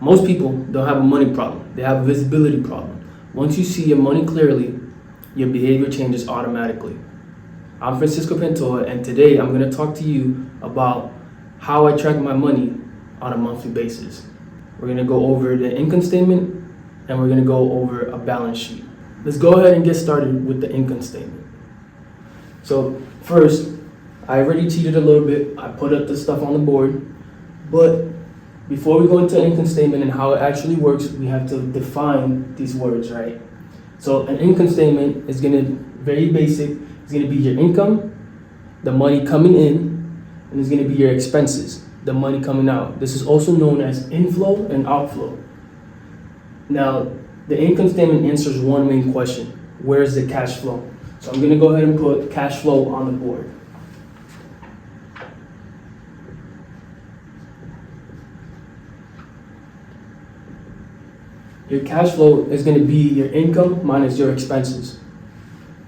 Most people don't have a money problem. They have a visibility problem. Once you see your money clearly, your behavior changes automatically. I'm Francisco Pantoja, and today I'm going to talk to you about how I track my money on a monthly basis. We're going to go over the income statement and we're going to go over a balance sheet. Let's go ahead and get started with the income statement. So first, I already cheated a little bit. I put up the stuff on the board, but before we go into income statement and how it actually works, we have to define these words, right? So an income statement is going to very basic. It's going to be your income, the money coming in, and it's going to be your expenses, the money coming out. This is also known as inflow and outflow. Now, the income statement answers one main question: where is the cash flow? So I'm going to go ahead and put cash flow on the board. Your cash flow is going to be your income minus your expenses.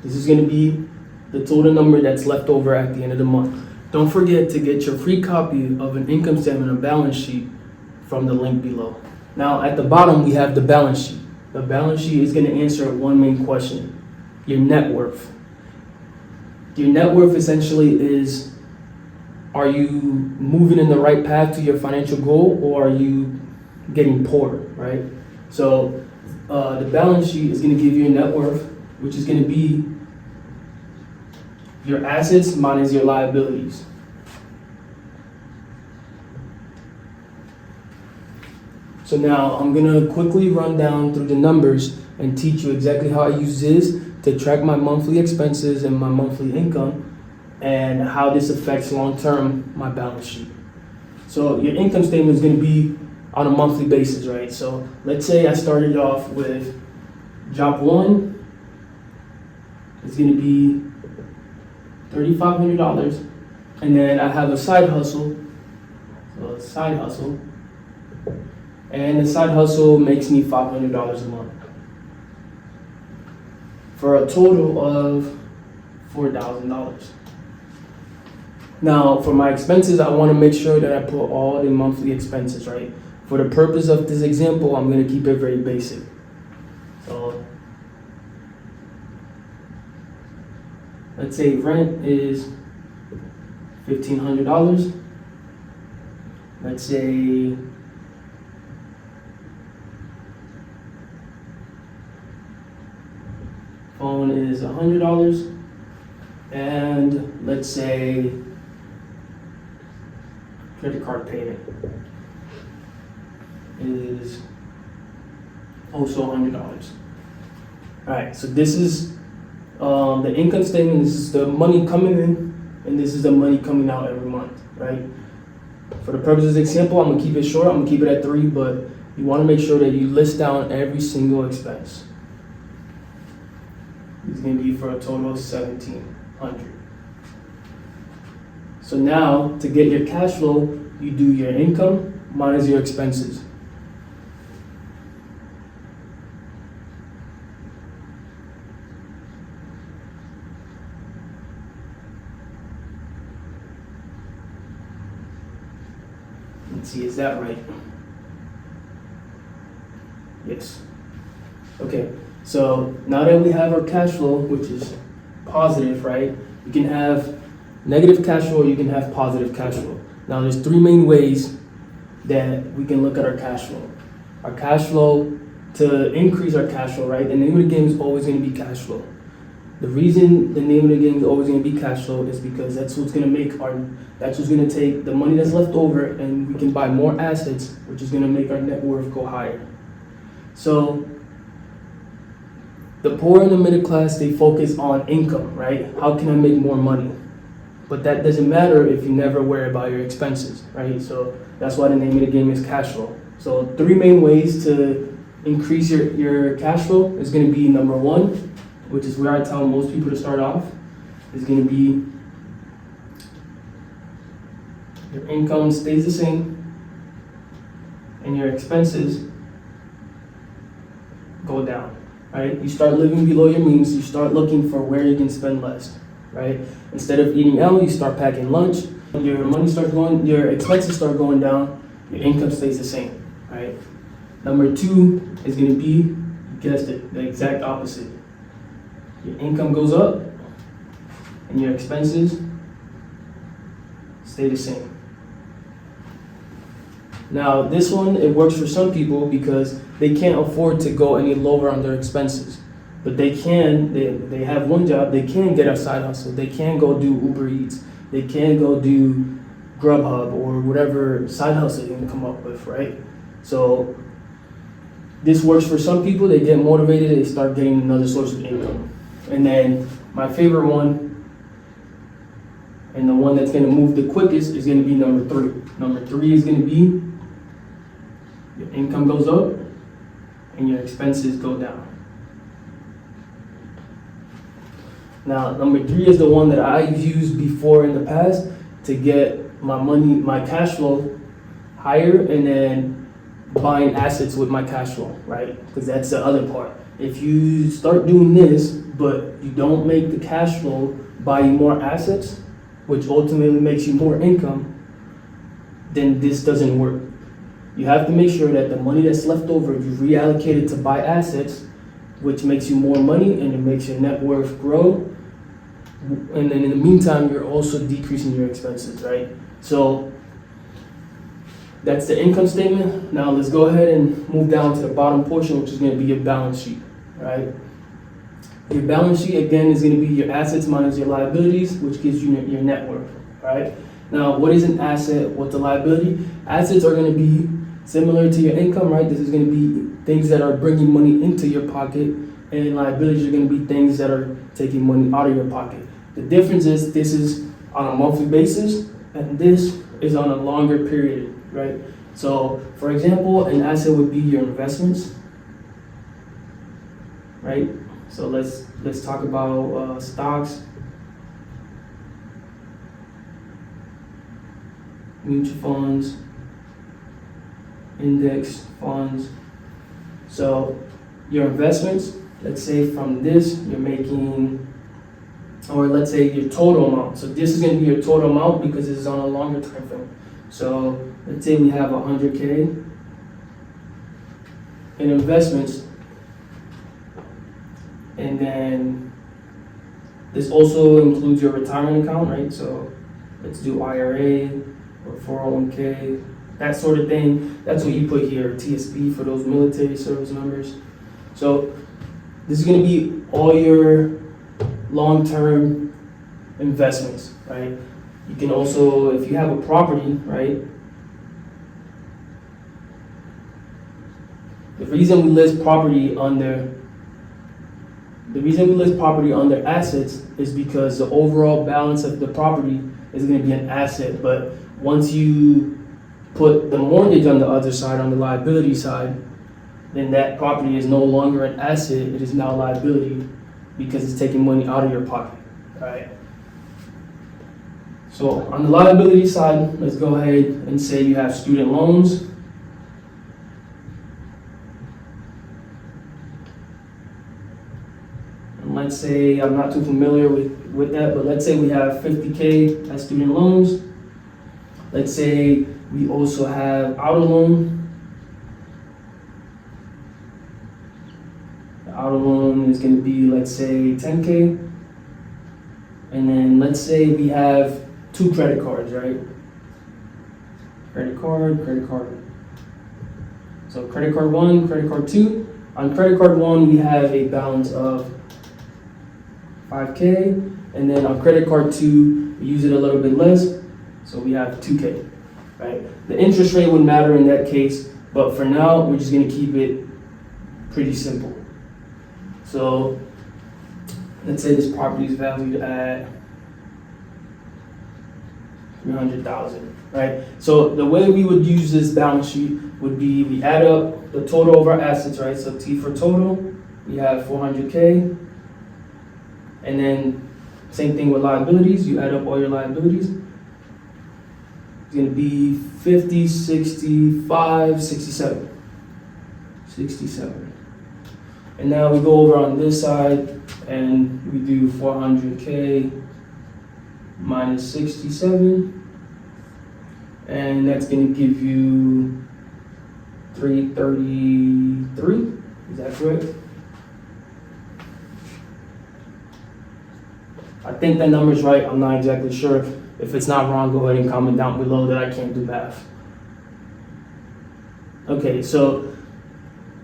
This is going to be the total number that's left over at the end of the month. Don't forget to get your free copy of an income statement and balance sheet from the link below. Now at the bottom we have the balance sheet. The balance sheet is going to answer one main question: your net worth. Your net worth essentially is, are you moving in the right path to your financial goal, or are you getting poorer, right? So the balance sheet is going to give you a net worth, which is going to be your assets minus your liabilities. So now I'm going to quickly run down through the numbers and teach you exactly how I use this to track my monthly expenses and my monthly income, and how this affects long-term my balance sheet. So your income statement is going to be on a monthly basis, right? So let's say I started off with job one. It's going to be $3,500, and then I have a side hustle. So a side hustle, and the side hustle makes me $500 a month, for a total of $4,000. Now, for my expenses, I want to make sure that I put all the monthly expenses, right? For the purpose of this example, I'm going to keep it very basic. So let's say rent is $1,500. Let's say phone is $100. And let's say credit card payment is also $100. All right, so this is the income statement. This is the money coming in, and this is the money coming out every month, right? For the purposes of this example, I'm gonna keep it short. I'm gonna keep it at 3, but you want to make sure that you list down every single expense. It's gonna be for a total of $1,700. So now, to get your cash flow, you do your income minus your expenses. Let's see, is that right? Yes. Okay, so now that we have our cash flow, which is positive, right? You can have negative cash flow, you can have positive cash flow. Now there's 3 main ways that we can look at our cash flow. Our cash flow, to increase our cash flow, right? The name of the game is always going to be cash flow. The reason the name of the game is always going to be cash flow is because that's what's going to take the money that's left over, and we can buy more assets, which is going to make our net worth go higher. So the poor and the middle class, they focus on income, right? How can I make more money? But that doesn't matter if you never worry about your expenses, right? So that's why the name of the game is cash flow. So 3 main ways to increase your cash flow is going to be number 1, which is where I tell most people to start off, is going to be your income stays the same and your expenses go down, right? You start living below your means, you start looking for where you can spend less, right? Instead of eating out, you start packing lunch, your expenses start going down, your income stays the same, right? Number 2 is going to be, you guessed it, the exact opposite. Your income goes up and your expenses stay the same. Now, this one, it works for some people because they can't afford to go any lower on their expenses. But they have one job, they can get a side hustle, they can go do Uber Eats, they can go do Grubhub or whatever side hustle you can come up with, right? So this works for some people, they get motivated, they start getting another source of income. And then my favorite one, and the one that's gonna move the quickest, is gonna be number 3. Number 3 is gonna be your income goes up and your expenses go down. Now, number 3 is the one that I've used before in the past to get my money, my cash flow higher, and then buying assets with my cash flow, right? Because that's the other part. If you start doing this, but you don't make the cash flow buy you more assets, which ultimately makes you more income, then this doesn't work. You have to make sure that the money that's left over, you reallocate it to buy assets, which makes you more money and it makes your net worth grow. And then in the meantime, you're also decreasing your expenses, right? So that's the income statement. Now let's go ahead and move down to the bottom portion, which is going to be your balance sheet, right? Your balance sheet, again, is going to be your assets minus your liabilities, which gives you your net worth, right? Now, what is an asset? What's a liability? Assets are going to be similar to your income, right? This is going to be things that are bringing money into your pocket, and liabilities are going to be things that are taking money out of your pocket. The difference is this is on a monthly basis, and this is on a longer period, right? So, for example, an asset would be your investments, right? So let's talk about stocks, mutual funds, index funds. So your investments, let's say from this you're making, or let's say your total amount. So this is going to be your total amount because this is on a longer time frame. So let's say we have 100K in investments, and then this also includes your retirement account, right? So let's do IRA or 401k, that sort of thing. That's what you put here, TSP for those military service members. So this is going to be all your long-term investments, right? You can also, if you have a property, right? The reason we list property under assets is because the overall balance of the property is going to be an asset. But once you put the mortgage on the other side, on the liability side, then that property is no longer an asset, it is now liability because it's taking money out of your pocket, right? So on the liability side, let's go ahead and say you have student loans. And let's say, I'm not too familiar with that, but let's say we have 50K as student loans. Let's say we also have auto loan. The auto loan is going to be, let's say, 10K. And then let's say we have 2 credit cards, right? Credit card. So credit card 1, credit card 2. On credit card 1, we have a balance of 5K. And then on credit card 2, we use it a little bit less. So we have 2K, right? The interest rate would matter in that case, but for now, we're just gonna keep it pretty simple. So let's say this property is valued at $300,000, right? So the way we would use this balance sheet would be we add up the total of our assets, right? So T for total, we have 400K, and then same thing with liabilities. You add up all your liabilities. It's going to be 50, 65, 67. 67. And now we go over on this side and we do 400K minus 67. And that's going to give you 333. Is that correct? I think that number's right. I'm not exactly sure. If it's not wrong, go ahead and comment down below that I can't do math. Okay, so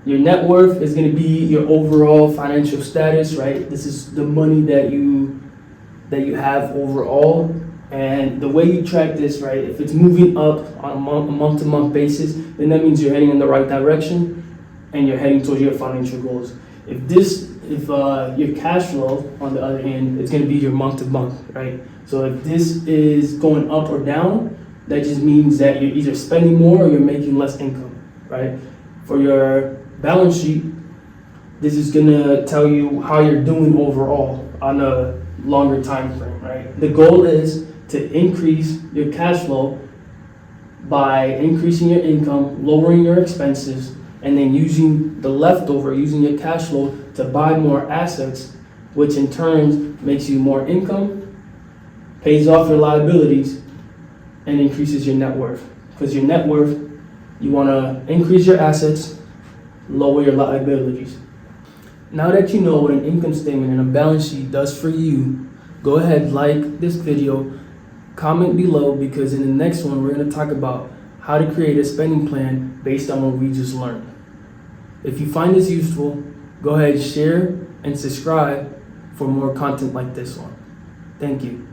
your net worth is going to be your overall financial status, right? This is the money that you have overall. And the way you track this, right, if it's moving up on a month-to-month basis, then that means you're heading in the right direction and you're heading towards your financial goals. If your cash flow, on the other hand, it's going to be your month-to-month, right? So if this is going up or down, that just means that you're either spending more or you're making less income, right? For your balance sheet, this is going to tell you how you're doing overall on a longer time frame, right? The goal is to increase your cash flow by increasing your income, lowering your expenses, and then using the leftover, using your cash flow to buy more assets, which in turn makes you more income, pays off your liabilities, and increases your net worth. Because your net worth, you want to increase your assets, lower your liabilities. Now that you know what an income statement and a balance sheet does for you, go ahead, like this video, comment below, because in the next one we're going to talk about how to create a spending plan based on what we just learned. If you find this useful, go ahead, share and subscribe for more content like this one. Thank you.